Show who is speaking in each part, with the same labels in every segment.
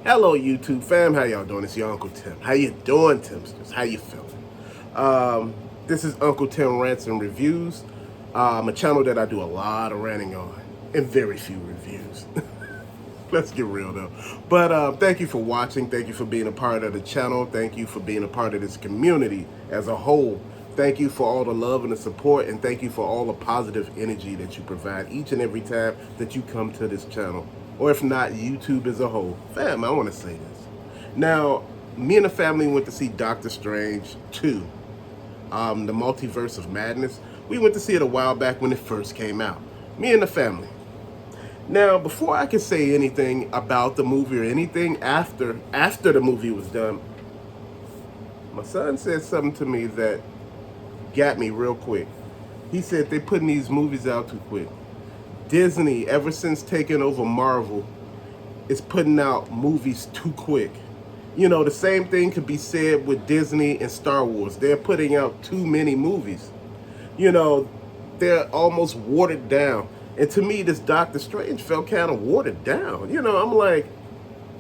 Speaker 1: Hello, YouTube fam. How y'all doing? It's your Uncle Tim. How you doing, Timsters? How you feeling? This is Uncle Tim Rants and Reviews. A channel that I do a lot of ranting on and very few reviews. Let's get real though. But thank you for watching. Thank you for being a part of the channel. Thank you for being a part of this community as a whole. Thank you for all the love and the support, and thank you for all the positive energy that you provide each and every time that you come to this channel. Or if not, YouTube as a whole. Fam, I want to say this. Now, me and the family went to see Doctor Strange 2, the Multiverse of Madness. We went to see it a while back when it first came out. Me and the family. Now, before I can say anything about the movie or anything after the movie was done, my son said something to me that got me real quick. He said they're putting these movies out too quick. Disney, ever since taking over Marvel, is putting out movies too quick. You know, the same thing could be said with Disney and Star Wars. They're putting out too many movies. You know, they're almost watered down. And to me, this Doctor Strange felt kind of watered down. You know, I'm like,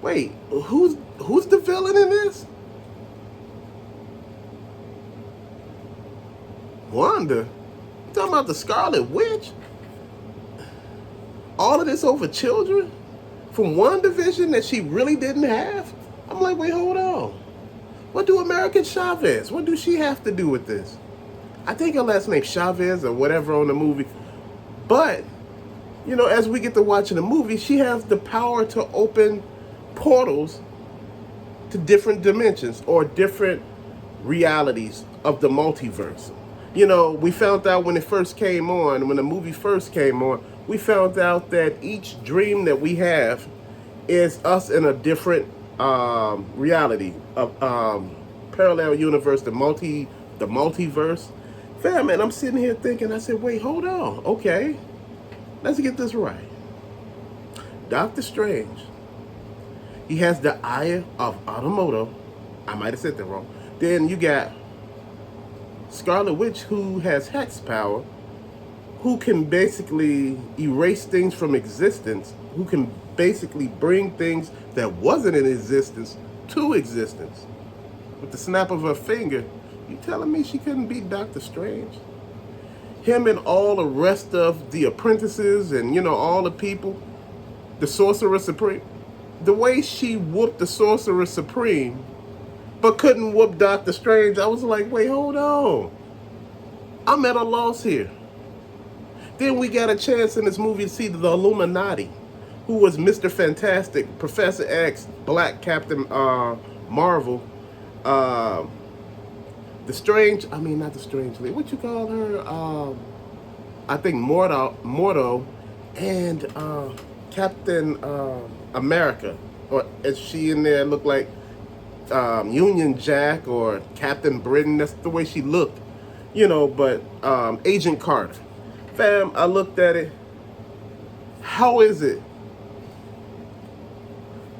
Speaker 1: wait, who's the villain in this? Wanda? You talking about the Scarlet Witch? All of this over children? From one division that she really didn't have? I'm like, wait, hold on. What do American Chavez? What do she have to do with this? I think her last name Chavez or whatever on the movie. But, you know, as we get to watching the movie, she has the power to open portals to different dimensions or different realities of the multiverse. You know, we found out when it first came on, when the movie first came on, we found out that each dream that we have is us in a different reality of parallel universe, the multiverse. Fam, man, I'm sitting here thinking, I said, wait, hold on. Okay, let's get this right. Doctor Strange, he has the eye of Agamotto. I might have said that wrong. Then you got Scarlet Witch, who has hex power, who can basically erase things from existence, who can basically bring things that wasn't in existence to existence. With the snap of her finger, you telling me she couldn't beat Doctor Strange? Him and all the rest of the apprentices and, you know, all the people, the Sorcerer Supreme, the way she whooped the Sorcerer Supreme but couldn't whoop Doctor Strange, I was like, wait, hold on. I'm at a loss here. Then we got a chance in this movie to see the Illuminati, who was Mr. Fantastic, Professor X, Black Captain Marvel, the Strange, I mean, not the Strange Lady, what you call her? I think Mordo, and Captain America, or is she in there look like Union Jack or Captain Britain? That's the way she looked, you know. But Agent Carter, fam, I looked at it. How is it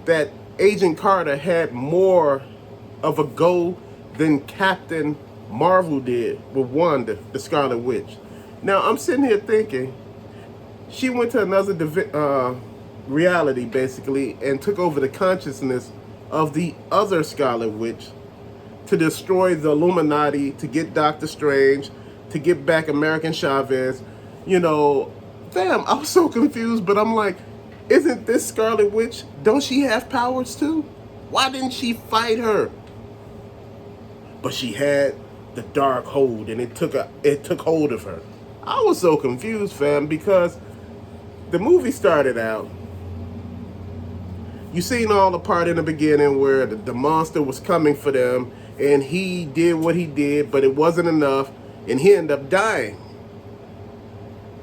Speaker 1: that Agent Carter had more of a go than Captain Marvel did with Wanda, the Scarlet Witch? Now I'm sitting here thinking she went to another reality basically and took over the consciousness of the other Scarlet Witch to destroy the Illuminati, to get Doctor Strange, to get back American Chavez. You know, fam, I was so confused, but I'm like, isn't this Scarlet Witch, don't she have powers too? Why didn't she fight her? But she had the dark hold, and it took hold of her. I was so confused, fam, because the movie started out, you seen all the part in the beginning where the monster was coming for them, and he did what he did, but it wasn't enough, and he ended up dying.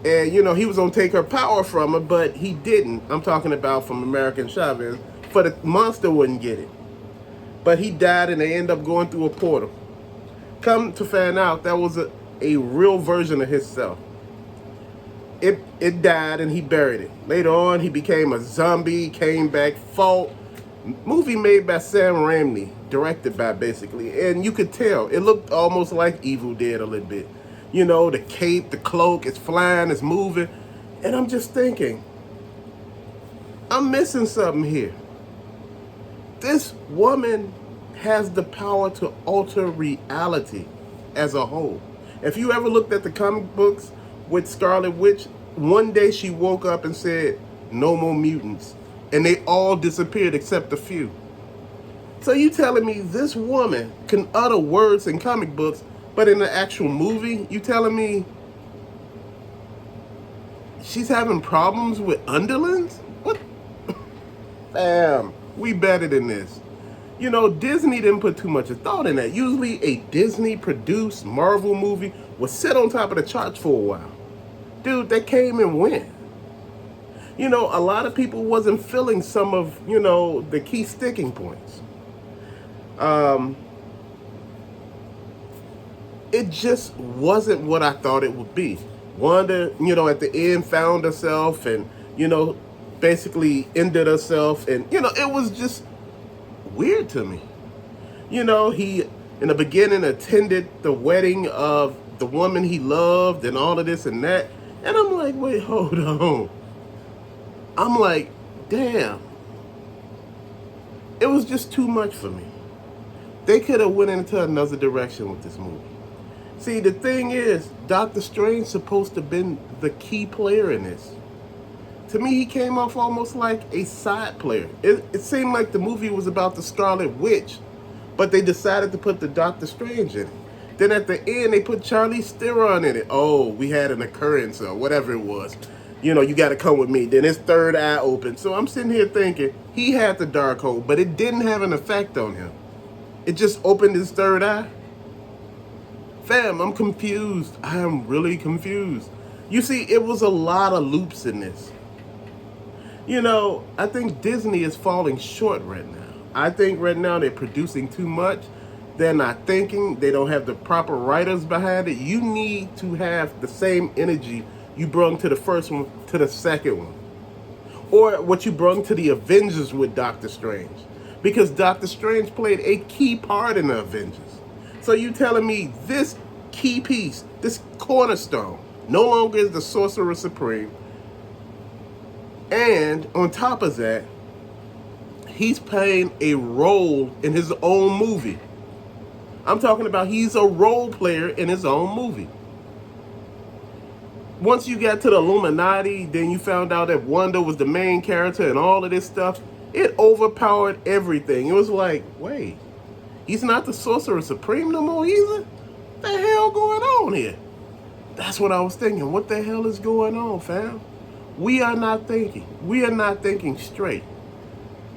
Speaker 1: And, you know, he was going to take her power from her, but he didn't. I'm talking about from American Chavez, for the monster wouldn't get it. But he died, and they end up going through a portal. Come to find out, that was a real version of himself. It died, and he buried it. Later on, he became a zombie, came back, fought. Movie made by Sam Raimi, directed by basically. And you could tell, it looked almost like Evil Dead a little bit. You know, the cape, the cloak, it's flying, it's moving. And I'm just thinking, I'm missing something here. This woman has the power to alter reality as a whole. If you ever looked at the comic books with Scarlet Witch, one day she woke up and said, "No more mutants." And they all disappeared except a few. So you telling me this woman can utter words in comic books, but in the actual movie, you telling me she's having problems with underlings? What? Fam, we better than this. You know, Disney didn't put too much thought in that. Usually a Disney-produced Marvel movie would sit on top of the charts for a while. Dude, they came and went. You know, a lot of people wasn't feeling some of, the key sticking points. It just wasn't what I thought it would be. Wanda, at the end found herself and, basically ended herself. And, it was just weird to me. He, in the beginning, attended the wedding of the woman he loved and all of this and that. And I'm like, wait, hold on. I'm like, damn. It was just too much for me. They could have went into another direction with this movie. See, the thing is, Doctor Strange supposed to have been the key player in this. To me, he came off almost like a side player. It seemed like the movie was about the Scarlet Witch, but they decided to put the Doctor Strange in it. Then at the end, they put Charlize Theron in it. Oh, we had an occurrence or whatever it was. You got to come with me. Then his third eye opened. So I'm sitting here thinking, he had the Darkhold, but it didn't have an effect on him. It just opened his third eye. Fam, I'm confused. I am really confused. You see, it was a lot of loops in this. I think Disney is falling short right now. I think right now they're producing too much. They're not thinking. They don't have the proper writers behind it. You need to have the same energy you brought to the first one to the second one. Or what you brought to the Avengers with Doctor Strange. Because Doctor Strange played a key part in the Avengers. So you telling me this key piece, this cornerstone, no longer is the Sorcerer Supreme. And on top of that, he's playing a role in his own movie. I'm talking about he's a role player in his own movie. Once you got to the Illuminati, then you found out that Wanda was the main character and all of this stuff. It overpowered everything. It was like, wait, he's not the Sorcerer Supreme no more either? What the hell going on here? That's what I was thinking. What the hell is going on, fam? We are not thinking. We are not thinking straight.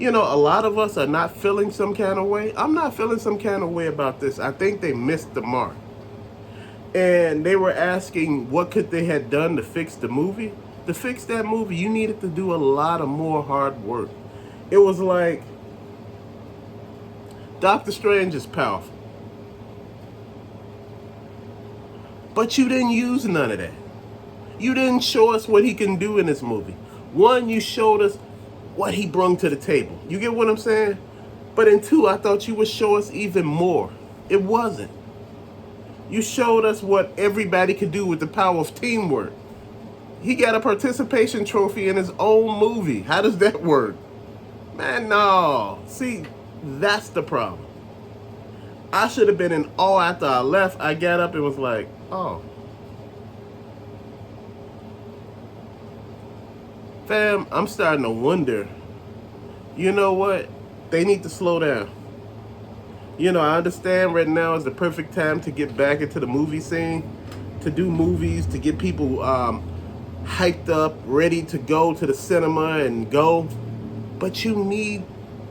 Speaker 1: A lot of us are not feeling some kind of way. I'm not feeling some kind of way about this. I think they missed the mark. And they were asking what could they have done to fix the movie. To fix that movie, you needed to do a lot of more hard work. It was like, Doctor Strange is powerful. But you didn't use none of that. You didn't show us what he can do in this movie. One, you showed us what he brought to the table. You get what I'm saying? But in two, I thought you would show us even more. It wasn't. You showed us what everybody could do with the power of teamwork. He got a participation trophy in his own movie. How does that work? Man, no. See, that's the problem. I should have been in awe after I left. I got up and was like, oh. Fam, I'm starting to wonder, you know what? They need to slow down. I understand right now is the perfect time to get back into the movie scene, to do movies, to get people hyped up, ready to go to the cinema and go. But you need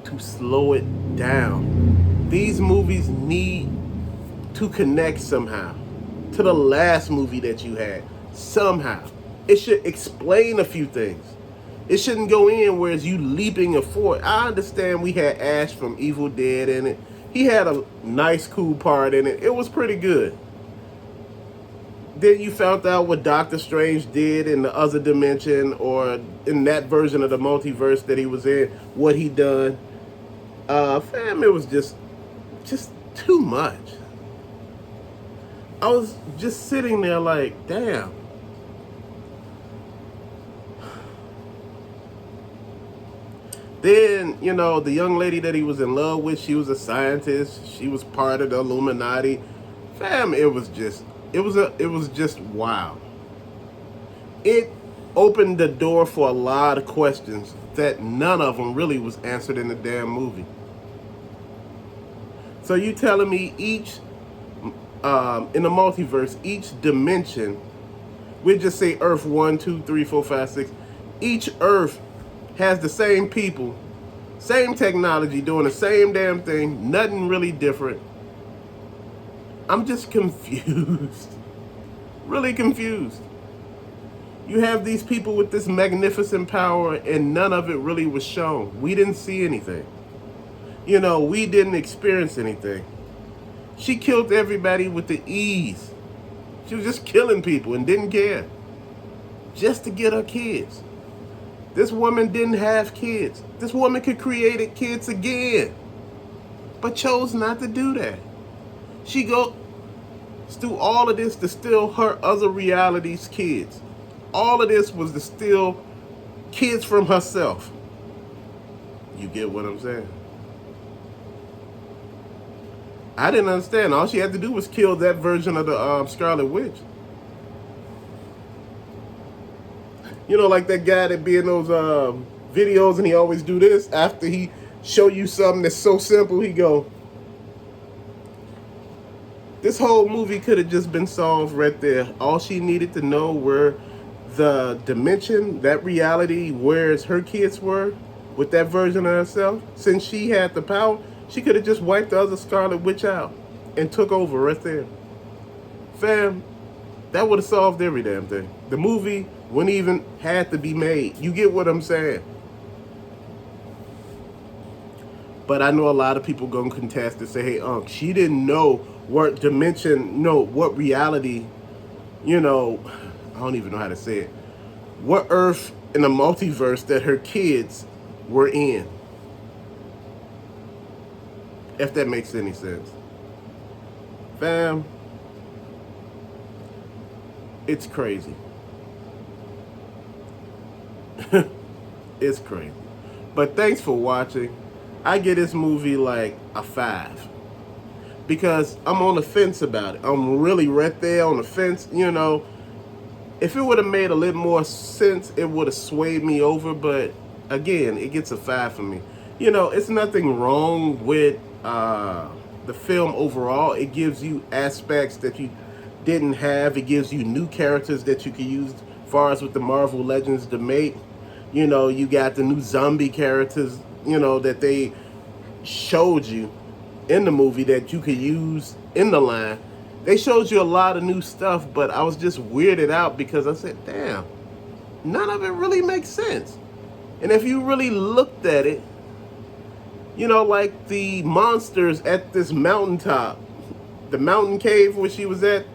Speaker 1: to slow it down. These movies need to connect somehow to the last movie that you had. Somehow. It should explain a few things. It shouldn't go in whereas you leaping a fort. I understand we had Ash from Evil Dead in it. He had a nice, cool part in it. It was pretty good. Then you found out what Doctor Strange did in the other dimension or in that version of the multiverse that he was in, what he done. Fam, it was just too much. I was just sitting there like, damn. Then, you know, the young lady that he was in love with, she was a scientist. She was part of the Illuminati. Fam, it was just wow. It opened the door for a lot of questions that none of them really was answered in the damn movie. So you telling me each in the multiverse, each dimension, we just say Earth 1, 2, 3, 4, 5, 6. Each Earth has the same people, same technology, doing the same damn thing, nothing really different. I'm just confused. Really confused. You have these people with this magnificent power, and none of it really was shown. We didn't see anything. You know, we didn't experience anything. She killed everybody with the ease. She was just killing people and didn't care. Just to get her kids. This woman didn't have kids. This woman could create kids again. But chose not to do that. She goes through all of this to steal her other reality's kids. All of this was to steal kids from herself. You get what I'm saying? I didn't understand. All she had to do was kill that version of the Scarlet Witch. You know, like that guy that be in those videos and he always do this. After he show you something that's so simple, he go, this whole movie could have just been solved right there. All she needed to know were the dimension, that reality, where her kids were with that version of herself. Since she had the power, she could have just wiped the other Scarlet Witch out and took over right there. Fam, that would have solved every damn thing. The movie wouldn't even have to be made. You get what I'm saying? But I know a lot of people gonna contest and say, hey, she didn't know what dimension, no, what reality, you know, I don't even know how to say it. What Earth in the multiverse that her kids were in. If that makes any sense. Fam, it's crazy. It's crazy. But thanks for watching. I give this movie like a 5. Because I'm on the fence about it. I'm really right there on the fence, you know. If it would have made a little more sense, it would have swayed me over. But again, it gets a 5 for me. You know, it's nothing wrong with the film overall. It gives you aspects that you didn't have. It gives you new characters that you can use as far as with the Marvel Legends debate. You know, you got the new zombie characters, you know, that they showed you in the movie that you could use in the line. They showed you a lot of new stuff, but I was just weirded out because I said, damn, none of it really makes sense. And if you really looked at it, you know, like the monsters at this mountaintop, the mountain cave where she was at,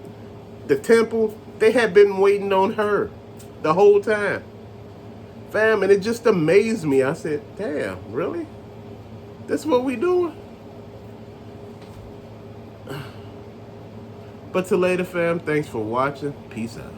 Speaker 1: the temple, they had been waiting on her the whole time. Fam, and it just amazed me. I said, damn, really? This what we doing? But till later, fam, thanks for watching. Peace out.